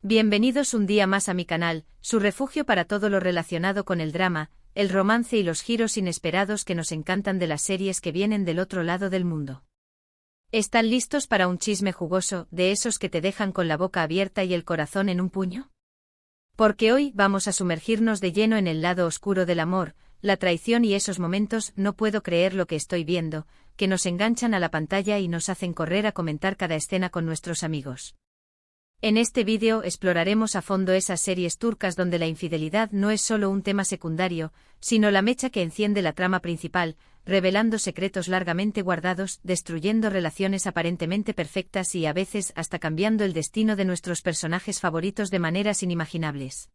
Bienvenidos un día más a mi canal, su refugio para todo lo relacionado con el drama, el romance y los giros inesperados que nos encantan de las series que vienen del otro lado del mundo. ¿Están listos para un chisme jugoso, de esos que te dejan con la boca abierta y el corazón en un puño? Porque hoy vamos a sumergirnos de lleno en el lado oscuro del amor, la traición y esos momentos no puedo creer lo que estoy viendo, que nos enganchan a la pantalla y nos hacen correr a comentar cada escena con nuestros amigos. En este vídeo exploraremos a fondo esas series turcas donde la infidelidad no es solo un tema secundario, sino la mecha que enciende la trama principal, revelando secretos largamente guardados, destruyendo relaciones aparentemente perfectas y a veces hasta cambiando el destino de nuestros personajes favoritos de maneras inimaginables.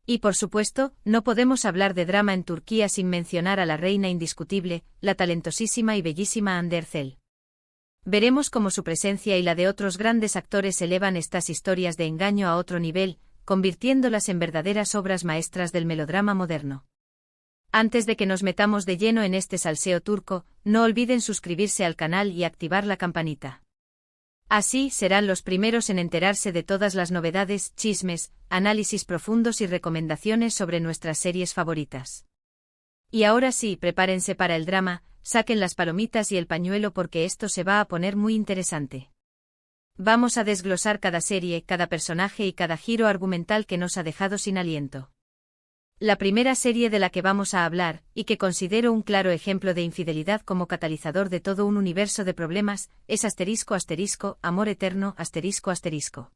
Y por supuesto, no podemos hablar de drama en Turquía sin mencionar a la reina indiscutible, la talentosísima y bellísima Hande Erçel. Veremos cómo su presencia y la de otros grandes actores elevan estas historias de engaño a otro nivel, convirtiéndolas en verdaderas obras maestras del melodrama moderno. Antes de que nos metamos de lleno en este salseo turco, no olviden suscribirse al canal y activar la campanita. Así serán los primeros en enterarse de todas las novedades, chismes, análisis profundos y recomendaciones sobre nuestras series favoritas. Y ahora sí, prepárense para el drama, saquen las palomitas y el pañuelo porque esto se va a poner muy interesante. Vamos a desglosar cada serie, cada personaje y cada giro argumental que nos ha dejado sin aliento. La primera serie de la que vamos a hablar, y que considero un claro ejemplo de infidelidad como catalizador de todo un universo de problemas, es *** Amor Eterno ***.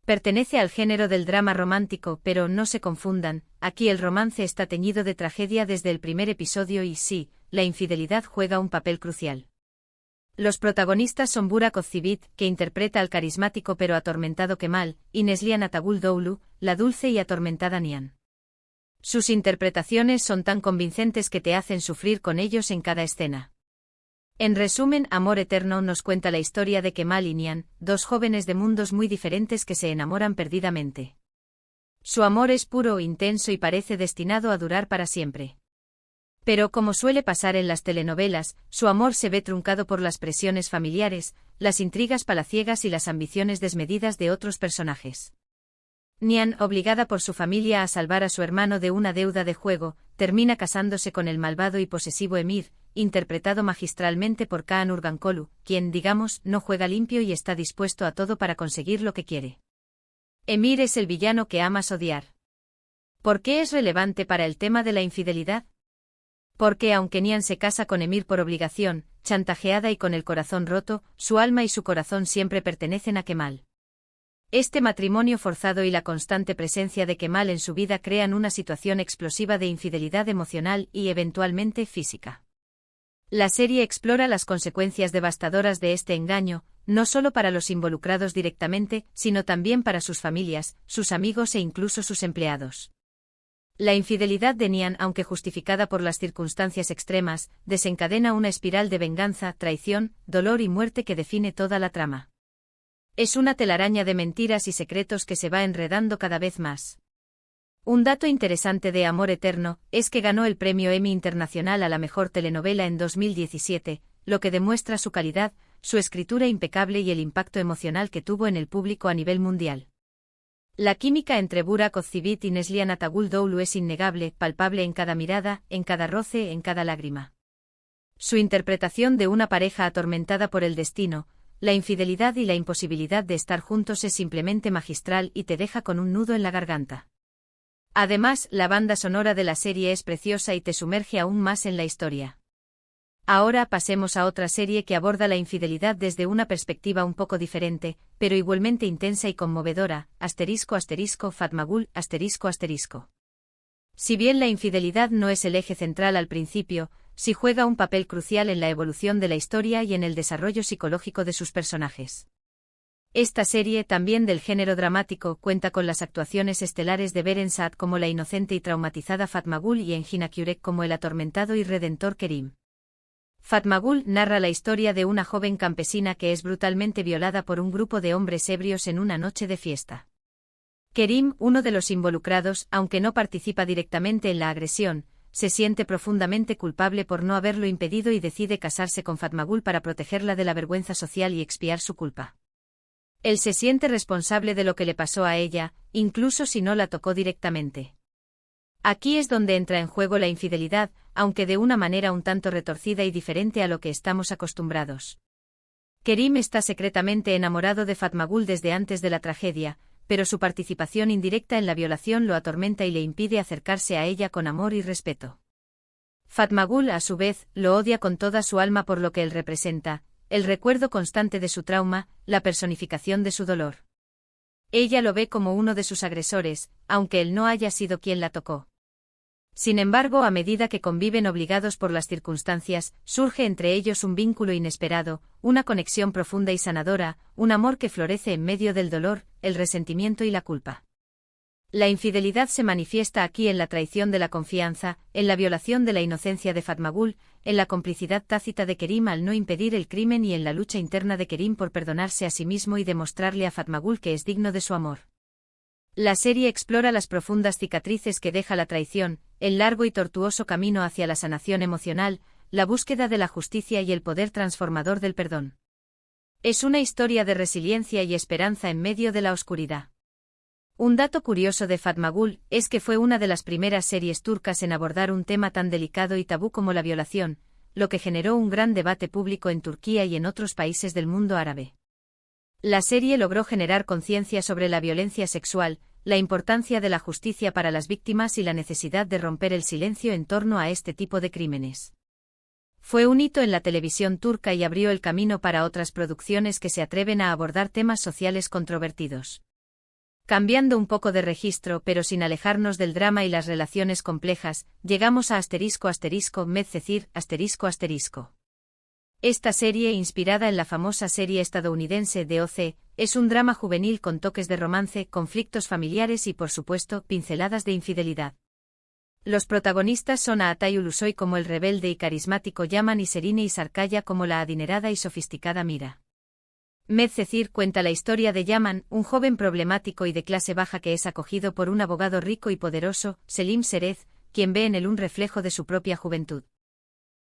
Pertenece al género del drama romántico, pero no se confundan, aquí el romance está teñido de tragedia desde el primer episodio y sí, la infidelidad juega un papel crucial. Los protagonistas son Burak Özçivit, que interpreta al carismático pero atormentado Kemal, y Neslihan Ataguldoglu, la dulce y atormentada Nihan. Sus interpretaciones son tan convincentes que te hacen sufrir con ellos en cada escena. En resumen, Amor Eterno nos cuenta la historia de Kemal y Nihan, dos jóvenes de mundos muy diferentes que se enamoran perdidamente. Su amor es puro, intenso y parece destinado a durar para siempre. Pero como suele pasar en las telenovelas, su amor se ve truncado por las presiones familiares, las intrigas palaciegas y las ambiciones desmedidas de otros personajes. Nihan, obligada por su familia a salvar a su hermano de una deuda de juego, termina casándose con el malvado y posesivo Emir, interpretado magistralmente por Kaan Urgankolu, quien, digamos, no juega limpio y está dispuesto a todo para conseguir lo que quiere. Emir es el villano que amas odiar. ¿Por qué es relevante para el tema de la infidelidad? Porque aunque Nihan se casa con Emir por obligación, chantajeada y con el corazón roto, su alma y su corazón siempre pertenecen a Kemal. Este matrimonio forzado y la constante presencia de Kemal en su vida crean una situación explosiva de infidelidad emocional y eventualmente física. La serie explora las consecuencias devastadoras de este engaño, no solo para los involucrados directamente, sino también para sus familias, sus amigos e incluso sus empleados. La infidelidad de Nihan, aunque justificada por las circunstancias extremas, desencadena una espiral de venganza, traición, dolor y muerte que define toda la trama. Es una telaraña de mentiras y secretos que se va enredando cada vez más. Un dato interesante de Amor Eterno es que ganó el premio Emmy Internacional a la mejor telenovela en 2017, lo que demuestra su calidad, su escritura impecable y el impacto emocional que tuvo en el público a nivel mundial. La química entre Burak Özçivit y Neslihan Ataguldoglu es innegable, palpable en cada mirada, en cada roce, en cada lágrima. Su interpretación de una pareja atormentada por el destino, la infidelidad y la imposibilidad de estar juntos es simplemente magistral y te deja con un nudo en la garganta. Además, la banda sonora de la serie es preciosa y te sumerge aún más en la historia. Ahora pasemos a otra serie que aborda la infidelidad desde una perspectiva un poco diferente, pero igualmente intensa y conmovedora, ***Fatma Gul ***. Si bien la infidelidad no es el eje central al principio, sí juega un papel crucial en la evolución de la historia y en el desarrollo psicológico de sus personajes. Esta serie, también del género dramático, cuenta con las actuaciones estelares de Beren Saat como la inocente y traumatizada Fatma Gul y Engin Akyurek como el atormentado y redentor Kerim. Fatma Gul narra la historia de una joven campesina que es brutalmente violada por un grupo de hombres ebrios en una noche de fiesta. Kerim, uno de los involucrados, aunque no participa directamente en la agresión, se siente profundamente culpable por no haberlo impedido y decide casarse con Fatma Gul para protegerla de la vergüenza social y expiar su culpa. Él se siente responsable de lo que le pasó a ella, incluso si no la tocó directamente. Aquí es donde entra en juego la infidelidad, aunque de una manera un tanto retorcida y diferente a lo que estamos acostumbrados. Kerim está secretamente enamorado de Fatmagul desde antes de la tragedia, pero su participación indirecta en la violación lo atormenta y le impide acercarse a ella con amor y respeto. Fatmagul, a su vez, lo odia con toda su alma por lo que él representa, el recuerdo constante de su trauma, la personificación de su dolor. Ella lo ve como uno de sus agresores, aunque él no haya sido quien la tocó. Sin embargo, a medida que conviven obligados por las circunstancias, surge entre ellos un vínculo inesperado, una conexión profunda y sanadora, un amor que florece en medio del dolor, el resentimiento y la culpa. La infidelidad se manifiesta aquí en la traición de la confianza, en la violación de la inocencia de Fatmagul, en la complicidad tácita de Kerim al no impedir el crimen y en la lucha interna de Kerim por perdonarse a sí mismo y demostrarle a Fatmagul que es digno de su amor. La serie explora las profundas cicatrices que deja la traición, el largo y tortuoso camino hacia la sanación emocional, la búsqueda de la justicia y el poder transformador del perdón. Es una historia de resiliencia y esperanza en medio de la oscuridad. Un dato curioso de Fatmagul es que fue una de las primeras series turcas en abordar un tema tan delicado y tabú como la violación, lo que generó un gran debate público en Turquía y en otros países del mundo árabe. La serie logró generar conciencia sobre la violencia sexual, la importancia de la justicia para las víctimas y la necesidad de romper el silencio en torno a este tipo de crímenes. Fue un hito en la televisión turca y abrió el camino para otras producciones que se atreven a abordar temas sociales controvertidos. Cambiando un poco de registro pero sin alejarnos del drama y las relaciones complejas, llegamos a **Medcezir**. Esta serie, inspirada en la famosa serie estadounidense de O.C., es un drama juvenil con toques de romance, conflictos familiares y por supuesto, pinceladas de infidelidad. Los protagonistas son Atay Ulusoy como el rebelde y carismático Yaman y Serine Sarkaya como la adinerada y sofisticada Mira. Medcezir cuenta la historia de Yaman, un joven problemático y de clase baja que es acogido por un abogado rico y poderoso, Selim Serez, quien ve en él un reflejo de su propia juventud.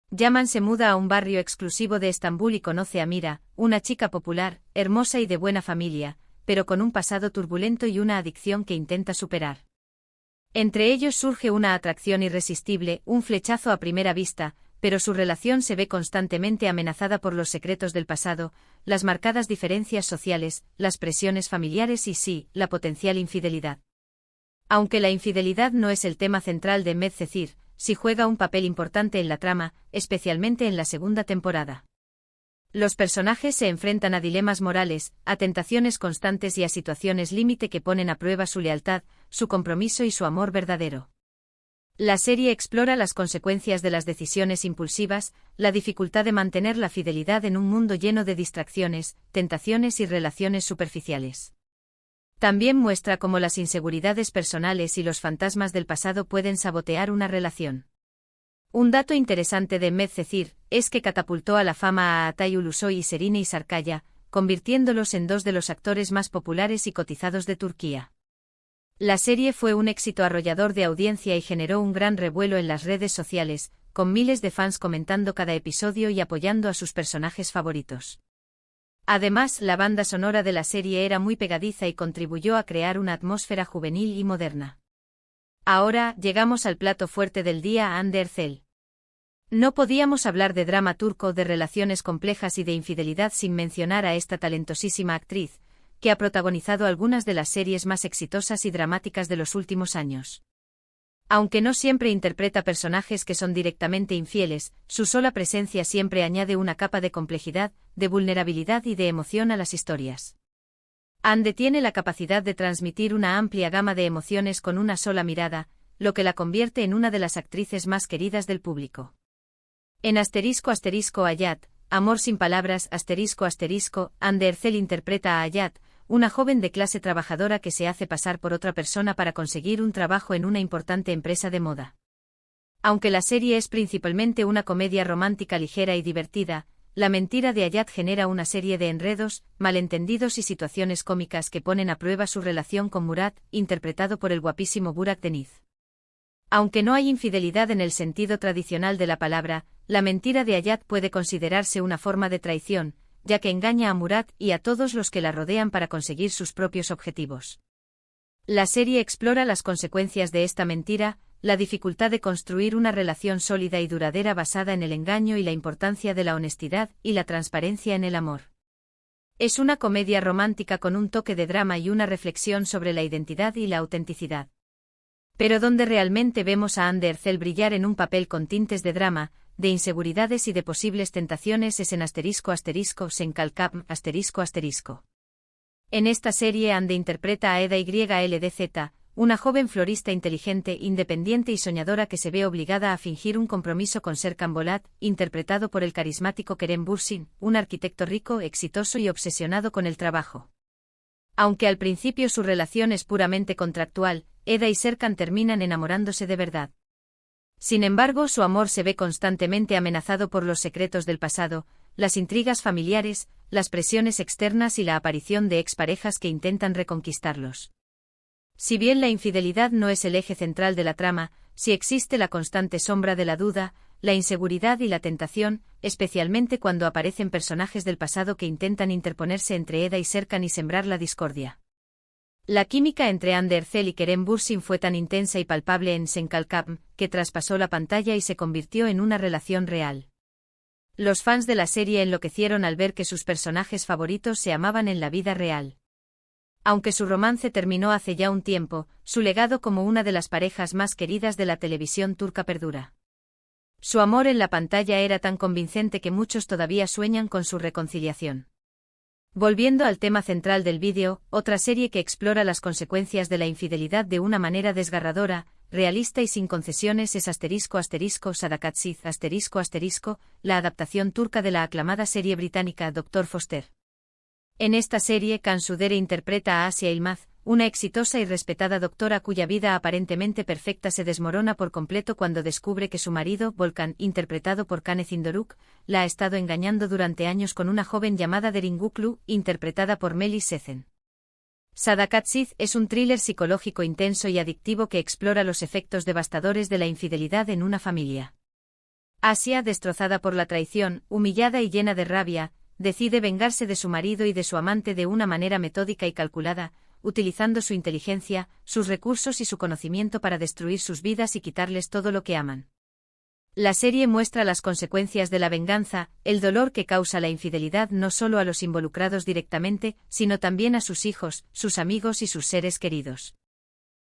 Yaman se muda a un barrio exclusivo de Estambul y conoce a Mira, una chica popular, hermosa y de buena familia, pero con un pasado turbulento y una adicción que intenta superar. Entre ellos surge una atracción irresistible, un flechazo a primera vista, pero su relación se ve constantemente amenazada por los secretos del pasado, las marcadas diferencias sociales, las presiones familiares y sí, la potencial infidelidad. Aunque la infidelidad no es el tema central de Medcezir, sí juega un papel importante en la trama, especialmente en la segunda temporada. Los personajes se enfrentan a dilemas morales, a tentaciones constantes y a situaciones límite que ponen a prueba su lealtad, su compromiso y su amor verdadero. La serie explora las consecuencias de las decisiones impulsivas, la dificultad de mantener la fidelidad en un mundo lleno de distracciones, tentaciones y relaciones superficiales. También muestra cómo las inseguridades personales y los fantasmas del pasado pueden sabotear una relación. Un dato interesante de Medcezir es que catapultó a la fama a Atay Ulusoy y Serine Sarkaya, convirtiéndolos en dos de los actores más populares y cotizados de Turquía. La serie fue un éxito arrollador de audiencia y generó un gran revuelo en las redes sociales, con miles de fans comentando cada episodio y apoyando a sus personajes favoritos. Además, la banda sonora de la serie era muy pegadiza y contribuyó a crear una atmósfera juvenil y moderna. Ahora, llegamos al plato fuerte del día, Hande Erçel. No podíamos hablar de drama turco, de relaciones complejas y de infidelidad sin mencionar a esta talentosísima actriz, que ha protagonizado algunas de las series más exitosas y dramáticas de los últimos años. Aunque no siempre interpreta personajes que son directamente infieles, su sola presencia siempre añade una capa de complejidad, de vulnerabilidad y de emoción a las historias. Hande tiene la capacidad de transmitir una amplia gama de emociones con una sola mirada, lo que la convierte en una de las actrices más queridas del público. En **Hayat, Amor sin palabras, Hande Erçel interpreta a Hayat, una joven de clase trabajadora que se hace pasar por otra persona para conseguir un trabajo en una importante empresa de moda. Aunque la serie es principalmente una comedia romántica ligera y divertida, la mentira de Hayat genera una serie de enredos, malentendidos y situaciones cómicas que ponen a prueba su relación con Murat, interpretado por el guapísimo Burak Deniz. Aunque no hay infidelidad en el sentido tradicional de la palabra, la mentira de Hayat puede considerarse una forma de traición, ya que engaña a Murat y a todos los que la rodean para conseguir sus propios objetivos. La serie explora las consecuencias de esta mentira, la dificultad de construir una relación sólida y duradera basada en el engaño y la importancia de la honestidad y la transparencia en el amor. Es una comedia romántica con un toque de drama y una reflexión sobre la identidad y la autenticidad. Pero donde realmente vemos a Hande Erçel brillar en un papel con tintes de drama, de inseguridades y de posibles tentaciones es en Senkalkapm ***. En esta serie Hande interpreta a Eda YLDZ, una joven florista inteligente, independiente y soñadora que se ve obligada a fingir un compromiso con Serkan Bolat, interpretado por el carismático Kerem Bürsin, un arquitecto rico, exitoso y obsesionado con el trabajo. Aunque al principio su relación es puramente contractual, Eda y Serkan terminan enamorándose de verdad. Sin embargo, su amor se ve constantemente amenazado por los secretos del pasado, las intrigas familiares, las presiones externas y la aparición de exparejas que intentan reconquistarlos. Si bien la infidelidad no es el eje central de la trama, sí existe la constante sombra de la duda, la inseguridad y la tentación, especialmente cuando aparecen personajes del pasado que intentan interponerse entre Eda y Serkan y sembrar la discordia. La química entre Hande Erçel y Kerem Bürsin fue tan intensa y palpable en Senkalkapm, que traspasó la pantalla y se convirtió en una relación real. Los fans de la serie enloquecieron al ver que sus personajes favoritos se amaban en la vida real. Aunque su romance terminó hace ya un tiempo, su legado como una de las parejas más queridas de la televisión turca perdura. Su amor en la pantalla era tan convincente que muchos todavía sueñan con su reconciliación. Volviendo al tema central del vídeo, otra serie que explora las consecuencias de la infidelidad de una manera desgarradora, realista y sin concesiones es ***Sadakatsiz***, la adaptación turca de la aclamada serie británica Dr. Foster. En esta serie, Cansu Dere interpreta a Asia Yılmaz, una exitosa y respetada doctora cuya vida aparentemente perfecta se desmorona por completo cuando descubre que su marido, Volkan, interpretado por Canecin Doruk, la ha estado engañando durante años con una joven llamada Derin Guklu, interpretada por Melis Sezen. Sadakatsiz es un thriller psicológico intenso y adictivo que explora los efectos devastadores de la infidelidad en una familia. Asia, destrozada por la traición, humillada y llena de rabia, decide vengarse de su marido y de su amante de una manera metódica y calculada, utilizando su inteligencia, sus recursos y su conocimiento para destruir sus vidas y quitarles todo lo que aman. La serie muestra las consecuencias de la venganza, el dolor que causa la infidelidad no solo a los involucrados directamente, sino también a sus hijos, sus amigos y sus seres queridos.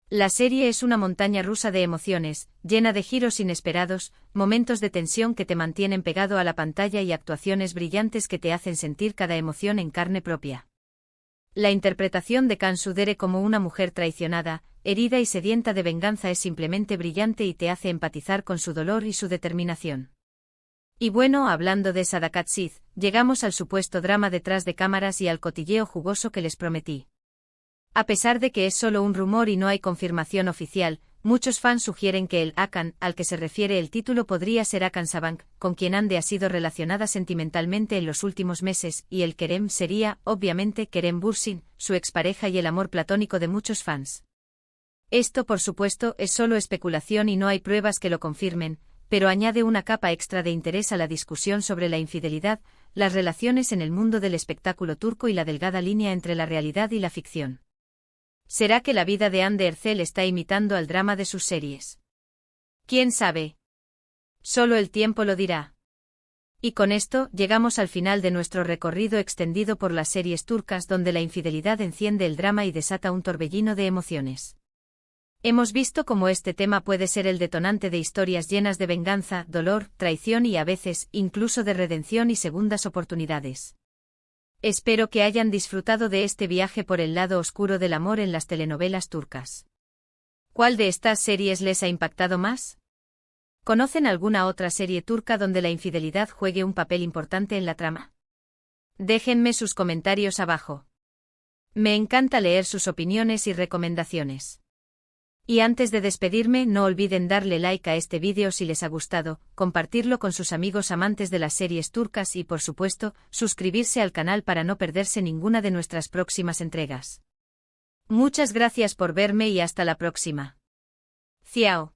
La serie es una montaña rusa de emociones, llena de giros inesperados, momentos de tensión que te mantienen pegado a la pantalla y actuaciones brillantes que te hacen sentir cada emoción en carne propia. La interpretación de Cansu Dere como una mujer traicionada, herida y sedienta de venganza es simplemente brillante y te hace empatizar con su dolor y su determinación. Y bueno, hablando de Sadakatsiz, llegamos al supuesto drama detrás de cámaras y al cotilleo jugoso que les prometí. A pesar de que es solo un rumor y no hay confirmación oficial, muchos fans sugieren que el Hakan, al que se refiere el título podría ser Hakan Sabank, con quien Hande ha sido relacionada sentimentalmente en los últimos meses, y el Kerem sería, obviamente, Kerem Bürsin, su expareja y el amor platónico de muchos fans. Esto, por supuesto, es solo especulación y no hay pruebas que lo confirmen, pero añade una capa extra de interés a la discusión sobre la infidelidad, las relaciones en el mundo del espectáculo turco y la delgada línea entre la realidad y la ficción. ¿Será que la vida de Hande Erçel está imitando al drama de sus series? ¿Quién sabe? Solo el tiempo lo dirá. Y con esto, llegamos al final de nuestro recorrido extendido por las series turcas donde la infidelidad enciende el drama y desata un torbellino de emociones. Hemos visto cómo este tema puede ser el detonante de historias llenas de venganza, dolor, traición y a veces, incluso de redención y segundas oportunidades. Espero que hayan disfrutado de este viaje por el lado oscuro del amor en las telenovelas turcas. ¿Cuál de estas series les ha impactado más? ¿Conocen alguna otra serie turca donde la infidelidad juegue un papel importante en la trama? Déjenme sus comentarios abajo. Me encanta leer sus opiniones y recomendaciones. Y antes de despedirme, no olviden darle like a este vídeo si les ha gustado, compartirlo con sus amigos amantes de las series turcas y, por supuesto, suscribirse al canal para no perderse ninguna de nuestras próximas entregas. Muchas gracias por verme y hasta la próxima. Ciao.